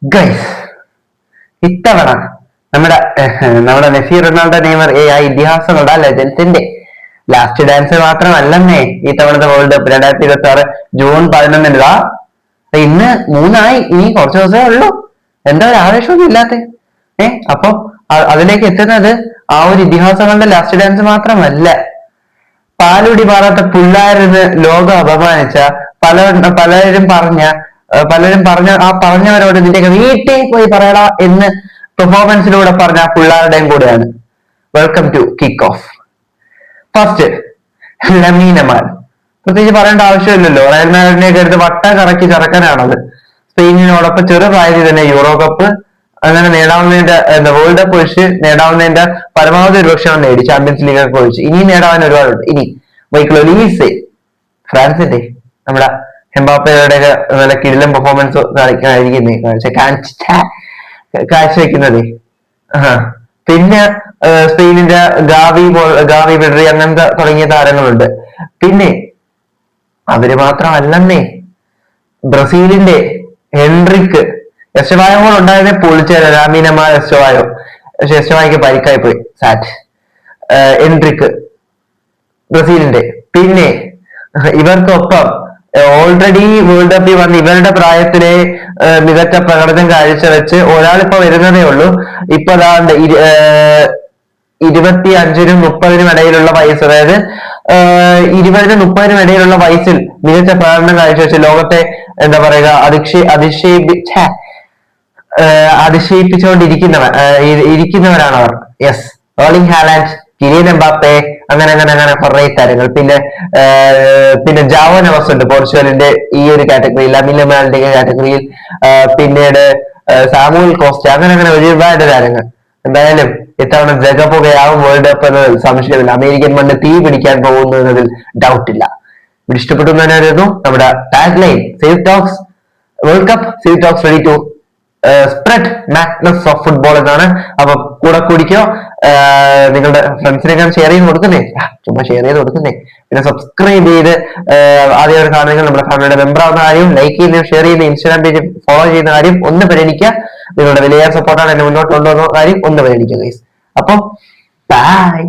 Guys, ഇത്തവണ നമ്മുടെ നമ്മുടെ മെസ്സി, റൊണാൾഡോ, നെയ്മർ ആ ഇതിഹാസങ്ങളുടെ ലെജൻസിന്റെ ലാസ്റ്റ് ഡാൻസ് മാത്രമല്ലെന്നേ ഈ തവണത്തെ വേൾഡ് കപ്പ് 2026 ജൂൺ 11 ഇന്ന് 3 ഇനി കുറച്ച് ദിവസമേ ഉള്ളൂ. എന്താ ഒരു ആവേശമൊന്നും ഇല്ലാത്ത അപ്പൊ അതിലേക്ക് എത്തുന്നത് ആ ഒരു ഇതിഹാസങ്ങളുടെ ലാസ്റ്റ് ഡാൻസ് മാത്രമല്ല. പാലുടി പാറാത്ത പിള്ളേരെന്ന് ലോകം അപമാനിച്ച പലരും പറഞ്ഞ ആ പറഞ്ഞവരോട് നിന്റെയൊക്കെ വീട്ടിൽ പോയി പറയടാ എന്ന് പെർഫോമൻസിലൂടെ പറഞ്ഞ പിള്ളേരുടെയും കൂടെയാണ്. Welcome to kick off. First Lamine Yamal. പ്രത്യേകിച്ച് പറയേണ്ട ആവശ്യമില്ലല്ലോ, റയൽ മാഡ്രിഡിനെയൊക്കെ എടുത്ത് വട്ടം കറക്കി ചറക്കാനാണത്. സ്പെയിനിനോടൊപ്പം ചെറുപ്രായത്തിൽ തന്നെ യൂറോ കപ്പ് അങ്ങനെ നേടാവുന്നതിന്റെ വേൾഡ് കപ്പ് ഒഴിച്ച് നേടാവുന്നതിന്റെ പരമാവധി ഒരു പക്ഷെ നേടി. ചാമ്പ്യൻസ് ലീഗ് ഒക്കെ ഒഴിച്ച് ഇനിയും നേടാൻ ഒരുപാടുണ്ട്. ഇനി മൈക്കിളൊലീസെ ഫ്രാൻസിന്റെ നമ്മുടെ എംബാപ്പയുടെ നല്ല കിടിലൻ പെർഫോമൻസ് കാഴ്ചവെക്കുന്നത്. പിന്നെ സ്പെയിനിന്റെ ഗാവി പെഡ്രി അങ്ങനത്തെ തുടങ്ങിയ താരങ്ങളുണ്ട്. പിന്നെ അവര് മാത്രമല്ലെന്നേ, ബ്രസീലിന്റെ ഹെൻറിക്ക് എസ്റ്റവായോ കൂടെ ഉണ്ടായതേ പൊളിച്ചേരാ. ലാമിൻ യമാൽ എസ്റ്റവായോ, പക്ഷെ എസ്റ്റവായ്ക്ക് പരിക്കായി പോയി. സാറ്റ് എൻട്രിക്ക് ബ്രസീലിന്റെ. പിന്നെ ഇവർക്കൊപ്പം ഓൾറെഡി വേൾഡ് കപ്പിൽ വന്ന് ഇവരുടെ പ്രായത്തിലെ മികച്ച പ്രകടനം കാഴ്ചവെച്ച് ഒരാളിപ്പോ വരുന്നതേ ഉള്ളൂ. ഇപ്പൊ അതാണ്ട് 25-നും 30-നും ഇടയിലുള്ള വയസ്സ്, അതായത് 20-നും 30-നും ഇടയിലുള്ള വയസ്സിൽ മികച്ച പ്രകടനം കാഴ്ചവെച്ച് ലോകത്തെ എന്താ പറയുക അതിശയിപ്പിച്ചുകൊണ്ടിരിക്കുന്നവരാണ് അവർ. Yes, Erling Haaland, Kylian Mbappe, അങ്ങനെ കുറെ കാര്യങ്ങൾ. പിന്നെ ജാവോ നെവസ് ഉണ്ട് പോർച്ചുഗലിന്റെ ഈ ഒരു കാറ്റഗറിയിൽ, ലാമിൻ യമാലിന്റെ കാറ്റഗറിയിൽ. പിന്നീട് സാമുവൽ കോസ്റ്റ, അങ്ങനെ ഒരുപാട് താരങ്ങൾ. എന്തായാലും ഇത്തവണ ജഗപുകയാവും വേൾഡ് കപ്പ് എന്നതിൽ സംശയമില്ല. അമേരിക്കൻ മണ്ണ് തീ പിടിക്കാൻ പോകുന്നു എന്നതിൽ ഡൗട്ടില്ല. ഇവിടെ ഇഷ്ടപ്പെട്ടു തന്നെയായിരുന്നു നമ്മുടെ tag line save talks World Cup, save talks ready to spread magnus of football എന്നാണ്. അപ്പൊ കൂടെ കുടിക്കോ, നിങ്ങളുടെ ഫ്രണ്ട്സിനൊക്കെ ഷെയർ ചെയ്ത് കൊടുക്കുന്നേ, ചുമ്മാ ഷെയർ ചെയ്ത് കൊടുക്കുന്നേ. പിന്നെ സബ്സ്ക്രൈബ് ചെയ്ത് ആദ്യമായിട്ട് കാണുന്നെങ്കിൽ നമ്മുടെ ഫാമിലിയുടെ മെമ്പർ ആവുന്ന കാര്യം, ലൈക്ക് ചെയ്യുന്ന ഷെയർ ചെയ്യുന്ന ഇൻസ്റ്റാഗ്രാം പേജ് ഫോളോ ചെയ്യുന്ന കാര്യം ഒന്ന് പരിഗണിക്കുക. നിങ്ങളുടെ വലിയ സപ്പോർട്ടാണ് എന്നെ മുന്നോട്ട് കൊണ്ടുവന്ന കാര്യം ഒന്ന് പരിഗണിക്കുക ഗൈസ്. അപ്പം ബൈ.